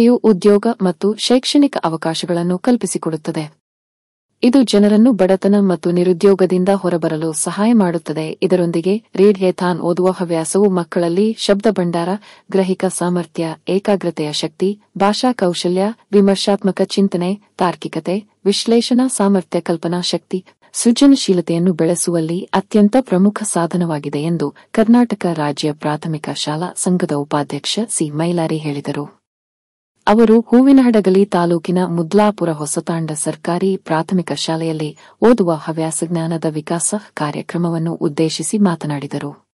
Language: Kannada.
ಉದ್ಯೋಗ ಮತ್ತು ಶೈಕ್ಷಣಿಕ ಅವಕಾಶಗಳನ್ನು ಕಲ್ಪಿಸಿಕೊಡುತ್ತದೆ. ಇದು ಜನರನ್ನು ಬಡತನ ಮತ್ತು ನಿರುದ್ಯೋಗದಿಂದ ಹೊರಬರಲು ಸಹಾಯ ಮಾಡುತ್ತದೆ. ಇದರೊಂದಿಗೆ ರೀಡ್-ಎ-ಥಾನ್ ಓದುವ ಹವ್ಯಾಸವು ಮಕ್ಕಳಲ್ಲಿ ಶಬ್ದ ಭಂಡಾರ, ಗ್ರಹಿಕ ಸಾಮರ್ಥ್ಯ, ಏಕಾಗ್ರತೆಯ ಶಕ್ತಿ, ಭಾಷಾ ಕೌಶಲ್ಯ, ವಿಮರ್ಶಾತ್ಮಕ ಚಿಂತನೆ, ತಾರ್ಕಿಕತೆ, ವಿಶ್ಲೇಷಣಾ ಸಾಮರ್ಥ್ಯ, ಕಲ್ಪನಾ ಶಕ್ತಿ, ಸೃಜನಶೀಲತೆಯನ್ನು ಬೆಳೆಸುವಲ್ಲಿ ಅತ್ಯಂತ ಪ್ರಮುಖ ಸಾಧನವಾಗಿದೆ ಎಂದು ಕರ್ನಾಟಕ ರಾಜ್ಯ ಪ್ರಾಥಮಿಕ ಶಾಲಾ ಸಂಘದ ಉಪಾಧ್ಯಕ್ಷ ಸಿ. ಮೈಲಾರಿ ಹೇಳಿದರು. ಅವರು ಹೂವಿನಹಡಗಲಿ ತಾಲೂಕಿನ ಮುದ್ಲಾಪುರ ಹೊಸತಾಂಡ ಸರ್ಕಾರಿ ಪ್ರಾಥಮಿಕ ಶಾಲೆಯಲ್ಲಿ ಓದುವ ಹವ್ಯಾಸ ಜ್ಞಾನದ ವಿಕಾಸ ಕಾರ್ಯಕ್ರಮವನ್ನು ಉದ್ದೇಶಿಸಿ ಮಾತನಾಡಿದರು.